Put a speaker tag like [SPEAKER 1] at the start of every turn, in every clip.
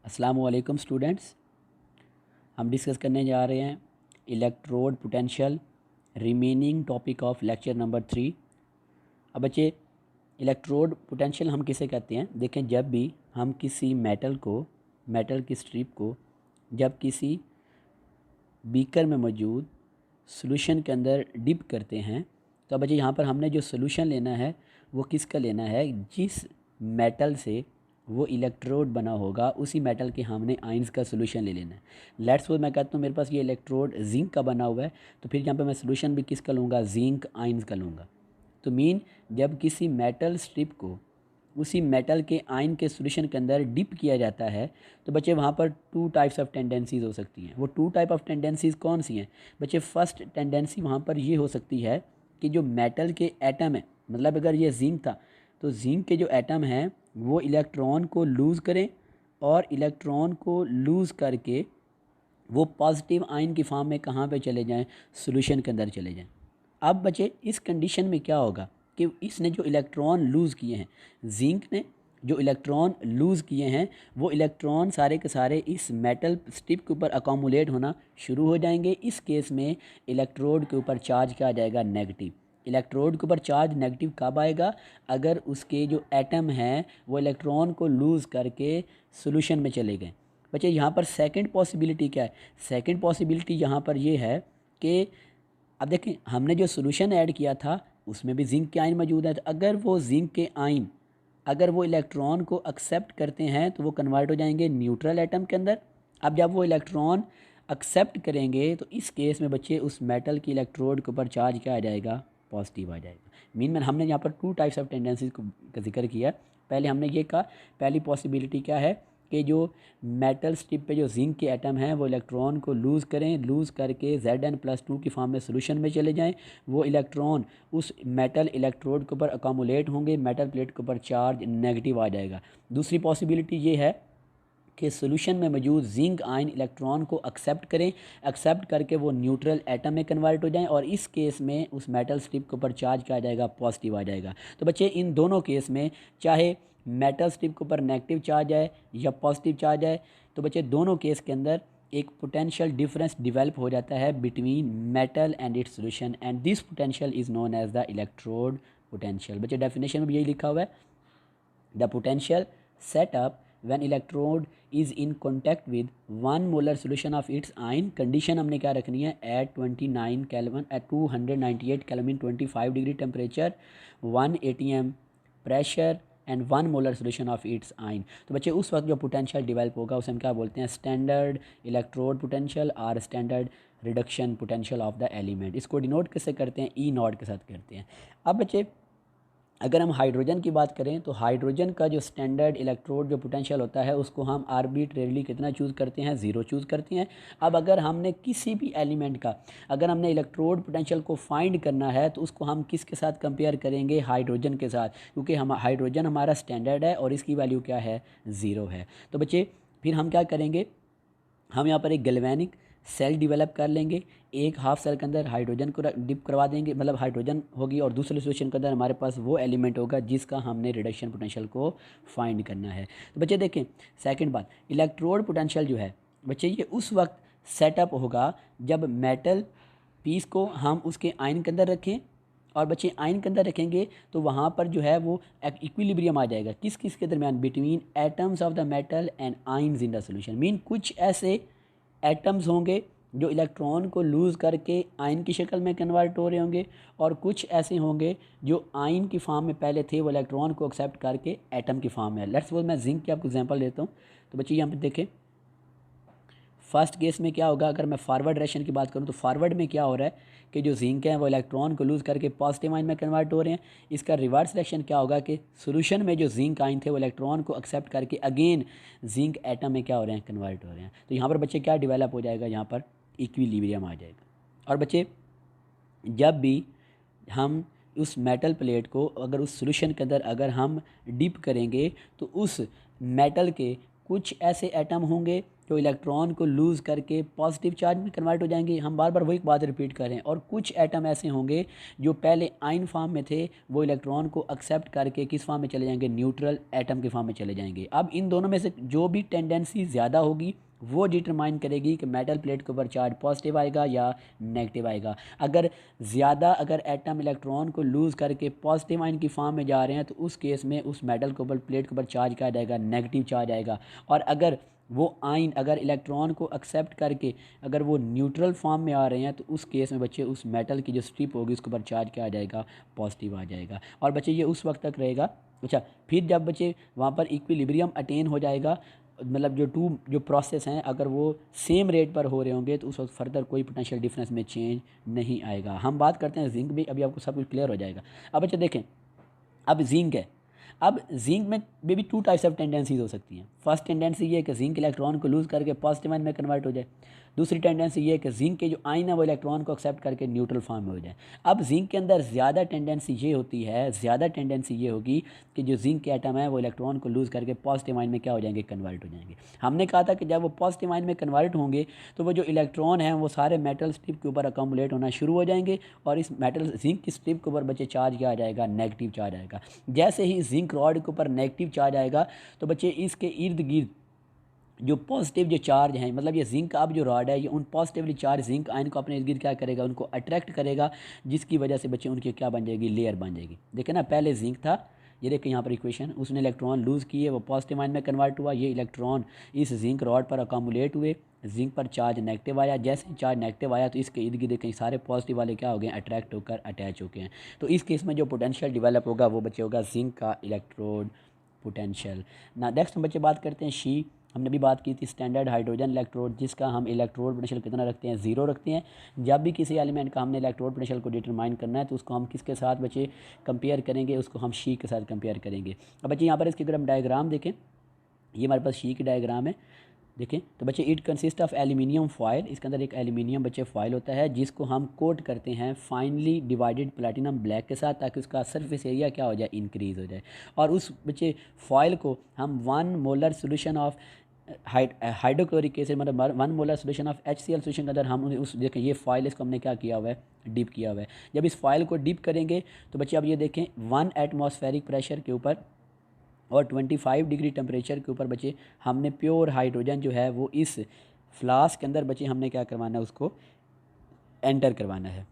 [SPEAKER 1] अस्सलामु अलैकुम स्टूडेंट्स। हम डिस्कस करने जा रहे हैं electrode potential, remaining topic of lecture number 3। अब बच्चे, इलेक्ट्रोड पोटेंशियल हम किसे कहते हैं? देखें, जब भी हम किसी मेटल की स्ट्रिप को जब किसी बीकर में मौजूद सॉल्यूशन के अंदर डिप करते हैं, तो बच्चे यहाँ पर हमने जो सॉल्यूशन लेना है वो किसका लेना है? जिस मेटल से वो इलेक्ट्रोड बना होगा उसी मेटल के हमने आइंस का सॉल्यूशन ले लेना है। लेट्स सपोज मैं कहता हूँ मेरे पास ये इलेक्ट्रोड जिंक का बना हुआ है, तो फिर यहाँ पे मैं सॉल्यूशन भी किसका लूँगा? जिंक आइंस का लूँगा। तो मीन जब किसी मेटल स्ट्रिप को उसी मेटल के आयन के सॉल्यूशन के अंदर डिप किया जाता है, तो बच्चे वहाँ पर टू टाइप्स ऑफ टेंडेंसीज हो सकती हैं। वो टू टाइप ऑफ टेंडेंसीज कौन सी हैं बच्चे? फर्स्ट टेंडेंसी वहाँ पर ये हो सकती है कि जो मेटल के एटम है, मतलब अगर ये जिंक था तो जिंक के जो एटम हैं वो इलेक्ट्रॉन को लूज़ करें और इलेक्ट्रॉन को लूज़ करके वो पॉजिटिव आयन की फॉर्म में कहाँ पे चले जाएं? सॉल्यूशन के अंदर चले जाएं। अब बच्चे, इस कंडीशन में क्या होगा कि इसने जो इलेक्ट्रॉन लूज़ किए हैं, जिंक ने जो इलेक्ट्रॉन लूज़ किए हैं, वो इलेक्ट्रॉन सारे के सारे इस मेटल स्ट्रिप के ऊपर अकोमुलेट होना शुरू हो जाएंगे। इस केस में इलेक्ट्रोड के ऊपर चार्ज क्या आ जाएगा? नेगेटिव। इलेक्ट्रोड के ऊपर चार्ज नेगेटिव कब आएगा? अगर उसके जो एटम हैं वो इलेक्ट्रॉन को लूज़ करके सॉल्यूशन में चले गए। बच्चे, यहाँ पर सेकंड पॉसिबिलिटी क्या है? सेकंड पॉसिबिलिटी यहाँ पर ये है कि अब देखें, हमने जो सॉल्यूशन ऐड किया था उसमें भी जिंक के आयन मौजूद है, तो अगर वो जिंक के आयन अगर वो इलेक्ट्रॉन को एक्सेप्ट करते हैं तो वो कन्वर्ट हो जाएंगे न्यूट्रल एटम के अंदर। अब जब वो इलेक्ट्रॉन एक्सेप्ट करेंगे तो इस केस में बच्चे उस मेटल की इलेक्ट्रोड के ऊपर चार्ज क्या आ जाएगा? पॉजिटिव आ जाएगा। मीन में हमने यहाँ पर टू टाइप्स ऑफ टेंडेंसीज का जिक्र किया। पहले हमने ये कहा, पहली पॉसिबिलिटी क्या है कि जो मेटल स्ट्रिप पे जो जिंक के एटम हैं वो इलेक्ट्रॉन को लूज़ करें, लूज़ करके Zn+2 की फॉर्म में सॉल्यूशन में चले जाएं। वो इलेक्ट्रॉन उस मेटल इलेक्ट्रोड के ऊपर अकोमुलेट होंगे, मेटल प्लेट के ऊपर चार्ज नेगेटिव आ जाएगा। दूसरी पॉसिबिलिटी ये है कि सॉल्यूशन में मौजूद जिंक आयन इलेक्ट्रॉन को एक्सेप्ट करें, एक्सेप्ट करके वो न्यूट्रल एटम में कन्वर्ट हो जाएं और इस केस में उस मेटल स्ट्रिप के ऊपर चार्ज क्या आ जाएगा? पॉजिटिव आ जाएगा। तो बच्चे, इन दोनों केस में चाहे मेटल स्ट्रिप के ऊपर नेगेटिव चार्ज आए या पॉजिटिव चार्ज आए, तो बच्चे दोनों केस के अंदर एक पोटेंशियल डिफरेंस डिवेल्प हो जाता है between metal and its solution, and this potential is known as the electrode potential. बच्चे, डेफिनेशन में भी यही लिखा हुआ है, the potential set up when electrode is in contact with 1 molar solution of its ion। Condition हमने क्या रखनी है? at 29 kelvin, at 298 kelvin, 25 degree temperature, 1 atm pressure and 1 molar solution of its आइन। तो बच्चे, उस वक्त जो पोटेंशियल डिवेल्प होगा उसे हम क्या बोलते हैं? स्टैंडर्ड इलेक्ट्रोड पोटेंशियल और standard reduction potential of the element. इसको डिनोट किससे करते हैं? ई नॉट के साथ करते हैं। अब बच्चे, अगर हम हाइड्रोजन की बात करें तो हाइड्रोजन का जो स्टैंडर्ड इलेक्ट्रोड जो पोटेंशियल होता है उसको हम आर्बिट्रेरली कितना चूज़ करते हैं? 0 चूज़ करते हैं। अब अगर हमने किसी भी एलिमेंट का अगर हमने इलेक्ट्रोड पोटेंशियल को फाइंड करना है तो उसको हम किसके साथ कंपेयर करेंगे? हाइड्रोजन के साथ, क्योंकि हम हाइड्रोजन हमारा स्टैंडर्ड है और इसकी वैल्यू क्या है? 0 है। तो बच्चे, फिर हम क्या करेंगे? हम यहाँ पर एक गैल्वेनिक सेल डिवेलप कर लेंगे। एक हाफ सेल के अंदर हाइड्रोजन को डिप करवा देंगे, मतलब हाइड्रोजन होगी, और दूसरे सिचुएशन के अंदर हमारे पास वो एलिमेंट होगा जिसका हमने रिडक्शन पोटेंशियल को फाइंड करना है। तो बच्चे देखें, सेकंड बात, इलेक्ट्रोड पोटेंशियल जो है बच्चे ये उस वक्त सेटअप होगा जब मेटल पीस को हम उसके आयन के अंदर रखें, और बच्चे आयन के अंदर रखेंगे तो वहाँ पर जो है वो इक्विलिब्रियम आ जाएगा। किस किस के दरमियान? Between atoms of the metal and ions in the solution. Mean कुछ ऐसे एटम्स होंगे जो इलेक्ट्रॉन को लूज़ करके आयन की शक्ल में कन्वर्ट हो रहे होंगे, और कुछ ऐसे होंगे जो आयन की फॉर्म में पहले थे वो इलेक्ट्रॉन को एक्सेप्ट करके एटम की फॉर्म में है। लेट्स सपोज मैं जिंक की आपको एग्जांपल देता हूँ। तो बच्चे यहाँ पे देखें, फर्स्ट केस में क्या होगा? अगर मैं फॉरवर्ड डायरेक्शन की बात करूँ तो फॉरवर्ड में क्या हो रहा है कि जो जिंक है वो इलेक्ट्रॉन को लूज़ करके पॉजिटिव आयन में कन्वर्ट हो रहे हैं। इसका रिवर्स डायरेक्शन क्या होगा कि सॉल्यूशन में जो जिंक आयन थे वो इलेक्ट्रॉन को एक्सेप्ट करके अगेन जिंक एटम में क्या हो रहे हैं? कन्वर्ट हो रहे हैं। तो यहाँ पर बच्चे क्या डिवेलप हो जाएगा? यहाँ पर इक्विलिब्रियम आ जाएगा। और बच्चे, जब भी हम उस मेटल प्लेट को अगर उस सॉल्यूशन के अंदर अगर हम डिप करेंगे तो उस मेटल के कुछ ऐसे एटम होंगे जो इलेक्ट्रॉन को लूज़ करके पॉजिटिव चार्ज में कन्वर्ट हो जाएंगे, हम बार बार वही बात रिपीट कर रहे हैं, और कुछ एटम ऐसे होंगे जो पहले आयन फॉर्म में थे, वो इलेक्ट्रॉन को एक्सेप्ट करके किस फॉर्म में चले जाएंगे, न्यूट्रल एटम के फॉर्म में चले जाएंगे। अब इन दोनों में से जो भी टेंडेंसी ज़्यादा होगी वो डिटरमाइन करेगी कि मेटल प्लेट के ऊपर चार्ज पॉजिटिव आएगा या नेगेटिव आएगा। अगर एटम इलेक्ट्रॉन को लूज़ करके पॉजिटिव आयन की फॉर्म में जा रहे हैं तो उस केस में उस मेटल के ऊपर प्लेट के ऊपर चार्ज क्या जाएगा, नेगेटिव चार्ज आएगा। और अगर इलेक्ट्रॉन को एक्सेप्ट करके अगर वो न्यूट्रल फॉर्म में आ रहे हैं तो उस केस में बच्चे उस मेटल की जो स्ट्रिप होगी उसके ऊपर चार्ज क्या आ जाएगा, पॉजिटिव आ जाएगा। और बच्चे ये उस वक्त तक रहेगा। अच्छा, फिर जब बच्चे वहाँ पर इक्विलिब्रियम अटेन हो जाएगा, मतलब जो प्रोसेस हैं अगर वो सेम रेट पर हो रहे होंगे तो उस वक्त फर्दर कोई पोटेंशियल डिफरेंस में चेंज नहीं आएगा। हम बात करते हैं जिंक भी, अभी आपको सब कुछ क्लियर हो जाएगा। अब बच्चे देखें, अब जिंक है, अब जिंक में भी टू टाइप्स ऑफ टेंडेंसीज हो सकती हैं। फर्स्ट टेंडेंसी ये है कि जिंक इलेक्ट्रॉन को लूज़ करके पॉजिटिव आयन में कन्वर्ट हो जाए। दूसरी टेंडेंसी ये है कि जिंक के जो आयन है वो इलेक्ट्रॉन को एक्सेप्ट करके न्यूट्रल फॉर्म में हो जाए। अब जिंक के अंदर ज़्यादा टेंडेंसी ये होगी कि जो जिंक के एटम है वो इलेक्ट्रॉन को लूज़ करके पॉजिटिव आयन में क्या हो जाएंगे, कन्वर्ट हो जाएंगे। हमने कहा था कि जब वो पॉजिटिव आयन में कन्वर्ट होंगे तो वो जो इलेक्ट्रॉन हैं वो सारे मेटल स्ट्रिप के ऊपर अकोमुलेट होना शुरू हो जाएंगे, और इस मेटल जिंक की स्ट्रिप के ऊपर बच्चे चार्ज क्या आ जाएगा, नेगेटिव चार्ज आएगा। जैसे ही जिंक रॉड के ऊपर नेगेटिव चार्ज आएगा तो बच्चे इसके इर्द गिर्द जो पॉजिटिव जो चार्ज हैं, मतलब ये जिंक अब जो रॉड है ये उन पॉजिटिवली चार्ज जिंक आयन को अपने इर्द गिर्द क्या करेगा, उनको अट्रैक्ट करेगा, जिसकी वजह से बच्चे उनकी क्या बन जाएगी, लेयर बन जाएगी। देखें ना, पहले जिंक था, ये देखिए यहाँ पर इक्वेशन, उसने इलेक्ट्रॉन लूज़ किए, वो पॉजिटिव आयन में कन्वर्ट हुआ, ये इलेक्ट्रॉन इस जिंक रॉड पर अकामुलेट हुए, जिंक पर चार्ज नेगेटिव आया। जैसे चार्ज नेगेटिव आया तो इसके इर्द गिर्द कई सारे पॉजिटिव वाले क्या हो गए, अट्रैक्ट होकर अटैच हो गए हैं। तो इस केस में जो पोटेंशियल डेवलप होगा वो बच्चे होगा जिंक का इलेक्ट्रोड पोटेंशियल। ना नेक्स्ट हम बच्चे बात करते हैं शी। हमने भी बात की थी स्टैंडर्ड हाइड्रोजन इलेक्ट्रोड, जिसका हम इलेक्ट्रोड पोटेंशियल कितना रखते हैं, ज़ीरो रखते हैं। जब भी किसी एलिमेंट का हमने इलेक्ट्रोड पोटेंशियल को डिटरमाइन करना है तो उसको हम किसके साथ बच्चे कंपेयर करेंगे, उसको हम शी के साथ कंपेयर करेंगे। अब बच्चे यहाँ पर इसके अगर हम डायग्राम देखें, ये हमारे पास शी की डायग्राम है, देखें तो बच्चे it consist of aluminium foil, इसके अंदर एक एल्यूमिनियम बच्चे फॉयल होता है जिसको हम कोट करते हैं फाइनली डिवाइडेड प्लेटिनम ब्लैक के साथ, ताकि उसका सरफेस एरिया क्या हो जाए, इंक्रीज़ हो जाए। और उस बच्चे फॉयल को हम 1 molar solution of hydrochloric acid, मतलब 1 molar solution of HCl solution के अंदर हम उस देखें ये फॉयल, इसको हमने क्या किया हुआ है, डिप किया हुआ है। जब इस फॉयल को डिप करेंगे तो बच्चे अब ये देखें 1 एटमॉस्फेरिक प्रेशर के ऊपर और 25 डिग्री टेम्परेचर के ऊपर बच्चे हमने प्योर हाइड्रोजन जो है वो इस फ्लास्क के अंदर बच्चे हमने क्या करवाना है, उसको एंटर करवाना है।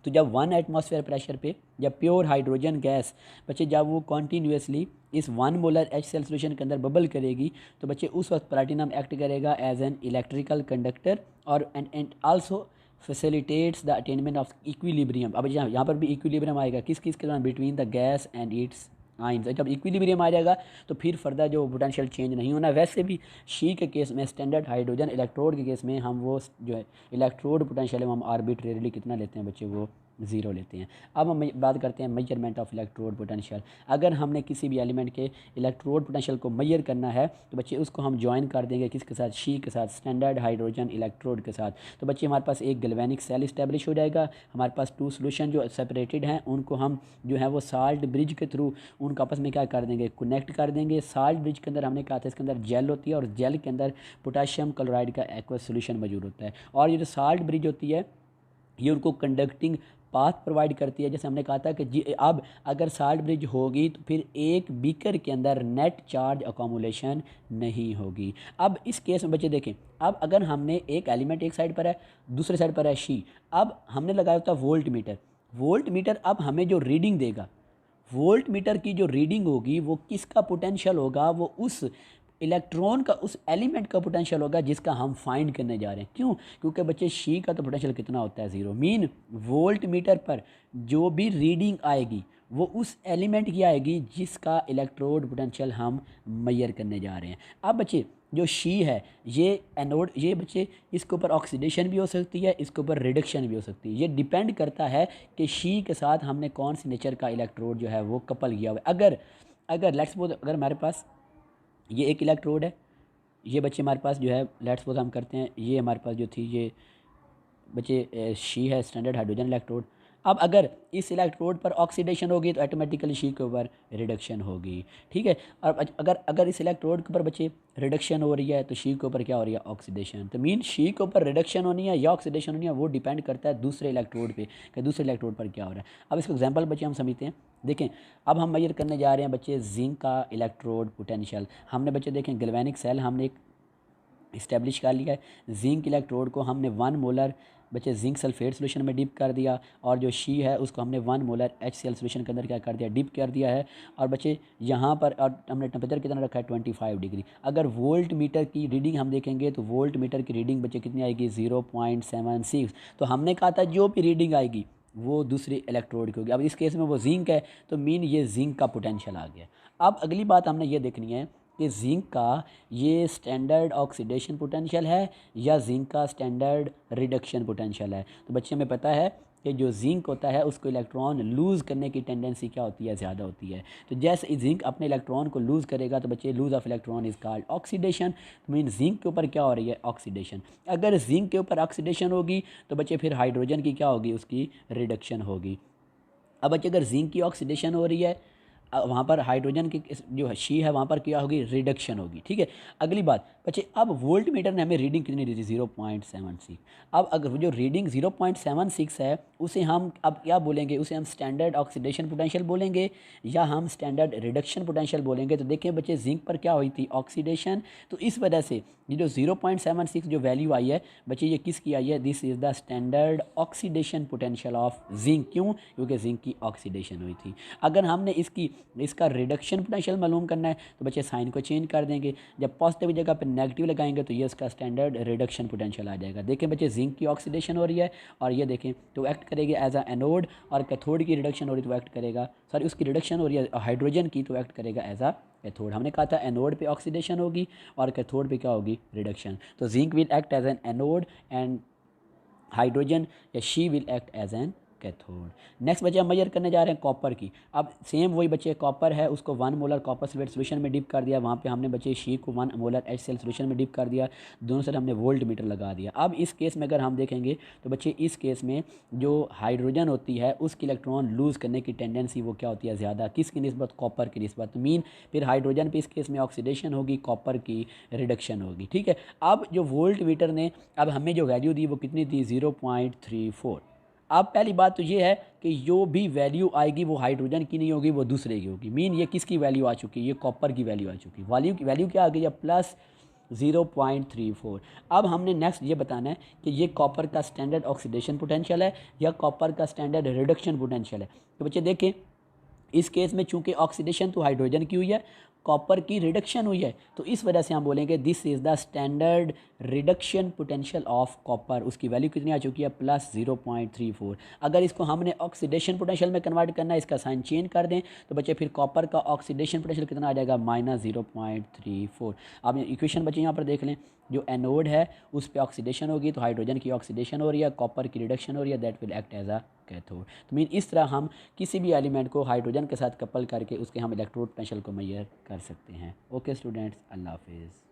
[SPEAKER 1] तो जब 1 एटमॉस्फेयर प्रेशर पे जब प्योर हाइड्रोजन गैस बच्चे जब वो कॉन्टीन्यूसली इस 1 मोलर HCl सोल्यूशन के अंदर बबल करेगी तो बच्चे उस वक्त प्लैटिनम एक्ट करेगा एज एन इलेक्ट्रिकल कंडक्टर और and also facilitates the attainment of equilibrium. अब यहाँ पर भी इक्विलिब्रियम आएगा किस के दौरान, between the gas and it's ions. जब इक्विलिब्रियम आ जाएगा तो फिर फर्दर जो पोटेंशियल चेंज नहीं होना। वैसे भी शी के केस में, स्टैंडर्ड हाइड्रोजन इलेक्ट्रोड के केस में हम वो जो है इलेक्ट्रोड पोटेंशियल हम आर्बिट्रेरली कितना लेते हैं बच्चे, वो ज़ीरो लेते हैं। अब हम बात करते हैं मेजरमेंट ऑफ इलेक्ट्रोड पोटेंशियल। अगर हमने किसी भी एलिमेंट के इलेक्ट्रोड पोटेंशियल को मेजर करना है तो बच्चे उसको हम ज्वाइन कर देंगे किसके साथ, शी के साथ, स्टैंडर्ड हाइड्रोजन इलेक्ट्रोड के साथ। तो बच्चे हमारे पास एक गैल्वेनिक सेल इस्टेब्लिश हो जाएगा, हमारे पास 2 सोल्यूशन जो सेपरेटेड हैं उनको हम जो है वो साल्ट ब्रिज के थ्रू उनको आपस में क्या कर देंगे, कनेक्ट कर देंगे। साल्ट ब्रिज के अंदर हमने कहा था इसके अंदर जेल होती है और जेल के अंदर पोटाशियम क्लोराइड का एक्वस सोल्यूशन मौजूद होता है। और ये जो साल्ट ब्रिज होती है ये उनको कंडक्टिंग पाथ प्रोवाइड करती है। जैसे हमने कहा था कि अब अगर साल्ट ब्रिज होगी तो फिर एक बीकर के अंदर नेट चार्ज अकोमुलेशन नहीं होगी। अब इस केस में बच्चे देखें, अब अगर हमने एक एलिमेंट एक साइड पर है, दूसरे साइड पर है शी, अब हमने लगाया होता वोल्ट मीटर। वोल्ट मीटर अब हमें जो रीडिंग देगा, वोल्ट मीटर की जो रीडिंग होगी वो किसका पोटेंशियल होगा, वो उस इलेक्ट्रॉन का, उस एलिमेंट का पोटेंशियल होगा जिसका हम फाइंड करने जा रहे हैं। क्यों? क्योंकि बच्चे शी का तो पोटेंशियल कितना होता है, ज़ीरो। मीन वोल्ट मीटर पर जो भी रीडिंग आएगी वो उस एलिमेंट की आएगी जिसका इलेक्ट्रोड पोटेंशियल हम मेजर करने जा रहे हैं। अब बच्चे जो शी है ये एनोड, ये बच्चे इसके ऊपर ऑक्सीडेशन भी हो सकती है, इसके ऊपर रिडक्शन भी हो सकती है। ये डिपेंड करता है कि शी के साथ हमने कौन सी नेचर का इलेक्ट्रोड जो है वो कपल किया हुआ है। अगर लेट्स सपोज अगर हमारे पास ये एक इलेक्ट्रोड है, ये बच्चे हमारे पास जो है लेट्स सपोज हम करते हैं, ये हमारे पास जो थी ये बच्चे शी है स्टैंडर्ड हाइड्रोजन इलेक्ट्रोड। अब अगर इस इलेक्ट्रोड पर ऑक्सीडेशन होगी तो ऑटोमेटिकली शी के ऊपर रिडक्शन होगी, ठीक है। और अगर इस इलेक्ट्रोड के ऊपर बच्चे रिडक्शन हो रही है तो शी के ऊपर क्या हो रही है, ऑक्सीडेशन। तो मीन शी के ऊपर रिडक्शन होनी है या ऑक्सीडेशन होनी है वो डिपेंड करता है दूसरे इलेक्ट्रोड पे कि दूसरे इलेक्ट्रोड पर क्या हो रहा है। अब इसको एग्जांपल बच्चे हम समझते हैं। देखें, अब हम मेजर करने जा रहे हैं बच्चे जिंक का इलेक्ट्रोड पोटेंशियल। हमने बच्चे देखें गैल्वेनिक सेल हमने एक इस्टेब्लिश कर लिया है। जिंक इलेक्ट्रोड को हमने 1 मोलर बच्चे जिंक सल्फेट सोल्यूशन में डिप कर दिया, और जो शी है उसको हमने 1 मोलर HCl सोल्यूशन के अंदर क्या कर दिया, डिप कर दिया है। और बच्चे यहाँ पर और हमने टेम्परेचर कितना रखा है, 25 डिग्री। अगर वोल्ट मीटर की रीडिंग हम देखेंगे तो वोल्ट मीटर की रीडिंग बच्चे कितनी आएगी, 0.76। तो हमने कहा था जो भी रीडिंग आएगी वो दूसरे इलेक्ट्रोड की होगी। अब इस केस में वो जिंक है तो मीन ये जिंक का पोटेंशियल आ गया। अब अगली बात हमने ये देखनी है कि जिंक का ये स्टैंडर्ड ऑक्सीडेशन पोटेंशियल है या जिंक का स्टैंडर्ड रिडक्शन पोटेंशियल है। तो बच्चे हमें पता है कि जो जिंक होता है उसको इलेक्ट्रॉन लूज़ करने की टेंडेंसी क्या होती है, ज़्यादा होती है। तो जैसे जिंक अपने इलेक्ट्रॉन को लूज़ करेगा तो बच्चे loss of electron is called oxidation. तो मीन जिंक के ऊपर क्या हो रही है, ऑक्सीडेशन। अगर जिंक के ऊपर ऑक्सीडेशन होगी तो बच्चे फिर हाइड्रोजन की क्या होगी, उसकी रिडक्शन होगी। अब बच्चे अगर जिंक की ऑक्सीडेशन हो रही है वहाँ पर हाइड्रोजन की जो शी है वहाँ पर क्या होगी, रिडक्शन होगी, ठीक है। अगली बात बच्चे, अब वोल्ट मीटर ने हमें रीडिंग कितनी दी थी, 0.76। अब अगर जो रीडिंग 0.76 है उसे हम अब क्या बोलेंगे, उसे हम स्टैंडर्ड ऑक्सीडेशन पोटेंशियल बोलेंगे या हम स्टैंडर्ड रिडक्शन पोटेंशियल बोलेंगे। तो देखें बच्चे जिंक पर क्या हुई थी, ऑक्सीडेशन। तो इस वजह से ये जो 0.76 जो वैल्यू आई है बच्चे ये किसकी आई है, this is the standard oxidation potential of zinc. क्यों, क्योंकि जिंक की ऑक्सीडेशन हुई थी। अगर हमने इसका रिडक्शन पोटेंशियल मालूम करना है तो बच्चे साइन को चेंज कर देंगे। जब पॉजिटिव जगह पर नेगेटिव लगाएंगे तो ये इसका स्टैंडर्ड रिडक्शन पोटेंशियल आ जाएगा। देखें बच्चे जिंक की ऑक्सीडेशन हो रही है और ये देखें तो एक्ट करेगी एज अ एनोड, और कैथोड की रिडक्शन हो रही है तो एक्ट करेगा, सॉरी उसकी रिडक्शन हो रही है हाइड्रोजन की तो एक्ट करेगा एज अ कैथोड। हमने कहा था एनोड पे ऑक्सीडेशन होगी और कैथोड पे क्या होगी, रिडक्शन। तो zinc will act as an anode and hydrogen या she will act as an cathode. Next बच्चे हम मेजर करने जा रहे हैं कॉपर की। अब सेम वही बच्चे कॉपर है उसको 1 मोलर कॉपर सल्फेट सोल्यूशन में डिप कर दिया, वहाँ पे हमने बच्चे शी को 1 मोलर HCl सोल्यूशन में डिप कर दिया, दोनों साइड हमने वोल्ट मीटर लगा दिया। अब इस केस में अगर हम देखेंगे तो बच्चे इस केस में जो हाइड्रोजन होती है उसकी इलेक्ट्रॉन लूज़ करने की टेंडेंसी वो क्या होती है, ज़्यादा, किसकी निस्बत, कॉपर की निस्बत। मीन फिर हाइड्रोजन पे इस केस में ऑक्सीडेशन होगी, कॉपर की रिडक्शन होगी, ठीक है। अब जो वोल्ट मीटर ने अब हमें जो वैल्यू दी वो कितनी थी, 0.34। अब पहली बात तो ये है कि जो भी वैल्यू आएगी वो हाइड्रोजन की नहीं होगी, वो दूसरे की होगी। मीन ये किसकी वैल्यू आ चुकी है, ये कॉपर की वैल्यू आ चुकी है। वैल्यू क्या आ गई है, प्लस 0.34। अब हमने नेक्स्ट ये बताना है कि ये कॉपर का स्टैंडर्ड ऑक्सीडेशन पोटेंशियल है या कॉपर का स्टैंडर्ड रिडक्शन पोटेंशियल है। तो बच्चे देखें इस केस में चूंकि ऑक्सीडेशन तो हाइड्रोजन की हुई है, कॉपर की रिडक्शन हुई है, तो इस वजह से हम बोलेंगे this is the standard reduction potential of copper. उसकी वैल्यू कितनी आ चुकी है, प्लस 0.34। अगर इसको हमने ऑक्सीडेशन पोटेंशियल में कन्वर्ट करना है, इसका साइन चेंज कर दें तो बच्चे फिर कॉपर का ऑक्सीडेशन पोटेंशियल कितना आ जाएगा, माइनस 0.34। अब इक्वेशन बच्चे यहाँ पर देख लें, जो एनोड है उस पर ऑक्सीडेशन होगी तो हाइड्रोजन की ऑक्सीडेशन हो रही है, कॉपर की रिडक्शन हो रही है, that will act as a cathode. तो मीन इस तरह हम किसी भी एलिमेंट को हाइड्रोजन के साथ कपल करके उसके हम इलेक्ट्रोड पोटेंशियल को मेजर कर सकते हैं। ओके स्टूडेंट्स, अल्लाह हाफिज़।